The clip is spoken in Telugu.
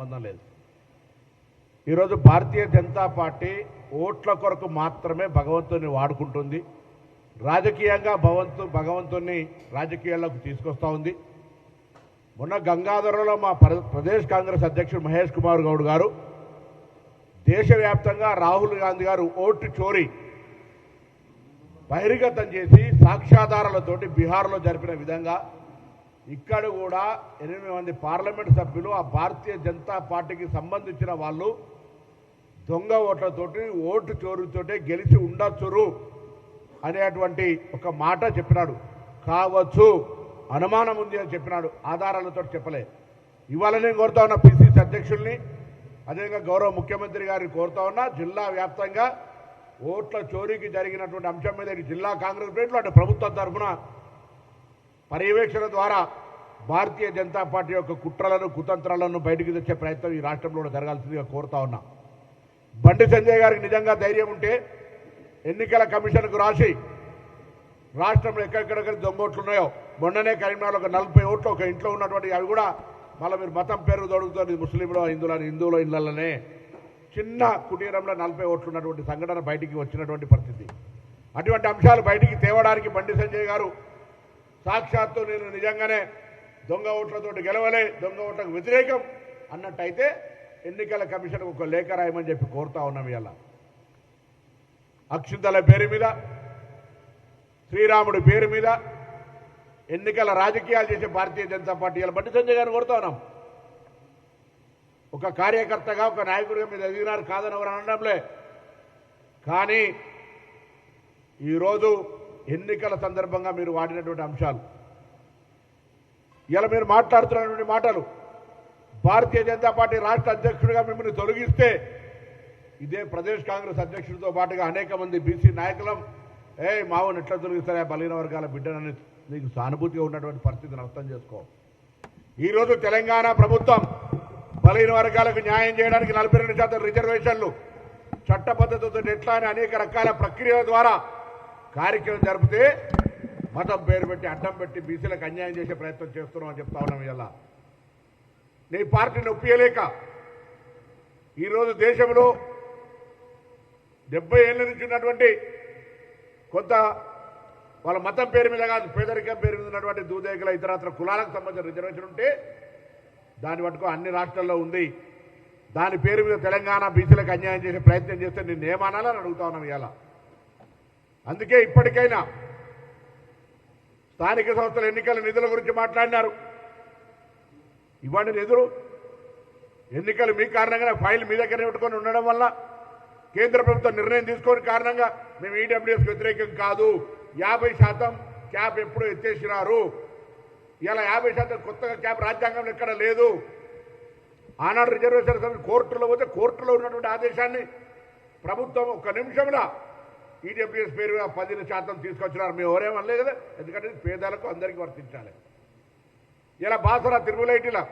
సంబంధం లేదు. ఈరోజు భారతీయ జనతా పార్టీ ఓట్ల కొరకు మాత్రమే భగవంతుని వాడుకుంటుంది. రాజకీయంగా భగవంతుని రాజకీయాల్లోకి తీసుకొస్తా ఉంది. మొన్న గంగాధరలో మా ప్రదేశ్ కాంగ్రెస్ అధ్యక్షుడు మహేష్ కుమార్ గౌడ్ గారు దేశవ్యాప్తంగా రాహుల్ గాంధీ గారు ఓటు చోరీ బహిర్గతం చేసి సాక్ష్యాధారాలతోటి బీహార్లో జరిపిన విధంగా ఇక్కడ కూడా 8 మంది పార్లమెంట్ సభ్యులు ఆ భారతీయ జనతా పార్టీకి సంబంధించిన వాళ్ళు దొంగ ఓట్లతోటి ఓటు చోరీతోటే గెలిచి ఉండొచ్చురు అనేటువంటి ఒక మాట చెప్పినాడు. కావచ్చు, అనుమానం ఉంది అని చెప్పినాడు, ఆధారాలతో చెప్పలే. ఇవాళ నేను కోరుతా ఉన్నా పిసిసి అధ్యక్షుల్ని, అదేవిధంగా గౌరవ ముఖ్యమంత్రి గారిని కోరుతా ఉన్నా, జిల్లా వ్యాప్తంగా ఓట్ల చోరీకి జరిగినటువంటి అంశం మీద జిల్లా కాంగ్రెస్ ప్లేట్లు అంటే ప్రభుత్వం తరఫున పర్యవేక్షణ ద్వారా భారతీయ జనతా పార్టీ యొక్క కుట్రలను కుతంత్రాలను బయటికి తెచ్చే ప్రయత్నం ఈ రాష్ట్రంలో కూడా జరగాల్సిందిగా కోరుతా ఉన్నా. బండి సంజయ్ గారికి నిజంగా ధైర్యం ఉంటే ఎన్నికల కమిషన్కు రాసి రాష్ట్రంలో ఎక్కడెక్కడ దొంగోట్లు ఉన్నాయో, మొన్ననే కరీంనగర్లో ఒక 40 ఓట్లు ఒక ఇంట్లో ఉన్నటువంటి అవి కూడా మళ్ళీ మీరు మతం పేరు దొరుకుతుంది ముస్లింలో హిందువుల ఇళ్లలోనే చిన్న కుటీరంలో 40 ఓట్లు ఉన్నటువంటి సంఘటన బయటికి వచ్చినటువంటి పరిస్థితి. అటువంటి అంశాలు బయటికి తేవడానికి బండి సంజయ్ గారు సాక్షాత్తు నేను నిజంగానే దొంగ ఓట్లతోటి గెలవలే, దొంగ ఓట్లకు వ్యతిరేకం అన్నట్టయితే ఎన్నికల కమిషన్కు ఒక లేఖ రాయమని చెప్పి కోరుతా ఉన్నాం. ఇలా అక్షింతల పేరు మీద, శ్రీరాముడి పేరు మీద ఎన్నికల రాజకీయాలు చేసే భారతీయ జనతా పార్టీ ఇలా బండి సంజయ్ గారిని కోరుతా ఉన్నాం. ఒక కార్యకర్తగా ఒక నాయకుడిగా మీద ఎదిగినారు కాదని ఎవరు అనడంలే. కానీ ఈరోజు ఎన్నికల సందర్భంగా మీరు వాడినటువంటి అంశాలు, ఇలా మీరు మాట్లాడుతున్నటువంటి మాటలు, భారతీయ జనతా పార్టీ రాష్ట్ర అధ్యక్షుడిగా మిమ్మల్ని తొలగిస్తే ఇదే ప్రదేశ్ కాంగ్రెస్ అధ్యక్షుడితో పాటుగా అనేక మంది బీసీ నాయకులం మావోని ఎట్లా తొలగిస్తారా బలహీన వర్గాల బిడ్డనని నీకు సానుభూతిగా ఉన్నటువంటి పరిస్థితిని అర్థం చేసుకో. ఈరోజు తెలంగాణ ప్రభుత్వం బలహీన వర్గాలకు న్యాయం చేయడానికి 42% రిజర్వేషన్లు చట్టబద్ధతతో ఎట్లా అని అనేక రకాల ప్రక్రియల ద్వారా కార్యక్రమం జరిపితే మతం పేరు పెట్టి అడ్డం పెట్టి బీసీలకు అన్యాయం చేసే ప్రయత్నం చేస్తున్నాం అని చెప్తా ఉన్నాం. ఇలా నీ పార్టీని ఒప్పియలేక ఈరోజు దేశంలో 70 ఏళ్ళ నుంచి ఉన్నటువంటి కొంత వాళ్ళ మతం పేరు మీద కాదు పేదరికం పేరు మీద ఉన్నటువంటి దూదేకుల ఇతరత్ర కులాలకు సంబంధించిన రిజర్వేషన్ ఉంటే దాన్ని పట్టుకో అన్ని రాష్ట్రాల్లో ఉంది. దాని పేరు మీద తెలంగాణ బీసీలకు అన్యాయం చేసే ప్రయత్నం చేస్తే నిన్ను ఏమనాలని అడుగుతా ఉన్నాం. ఇలా అందుకే ఇప్పటికైనా స్థానిక సంస్థల ఎన్నికల నిధుల గురించి మాట్లాడినారు. ఇవ్వండి నిధులు. ఎన్నికలు మీ కారణంగా ఫైల్ మీ దగ్గర పెట్టుకొని ఉండడం వల్ల కేంద్ర ప్రభుత్వం నిర్ణయం తీసుకొని కారణంగా మేము ఈడబ్ల్యూఎస్ వ్యతిరేకం కాదు, 50% క్యాప్ ఎప్పుడూ ఎత్తేసినారు. ఇలా 50% కొత్తగా క్యాప్ రాజ్యాంగంలో ఎక్కడ లేదు. ఆనాడు రిజర్వేషన్ కోర్టులో పోతే కోర్టులో ఉన్నటువంటి ఆదేశాన్ని ప్రభుత్వం ఒక్క నిమిషంలో ఈడబ్ల్యూఎస్ పేరు 10% తీసుకొచ్చినారు. మేము ఎవరేమనలేదు కదా, ఎందుకంటే పేదలకు అందరికీ వర్తించాలి. ఇలా బాసరా తిరుమలైటిలా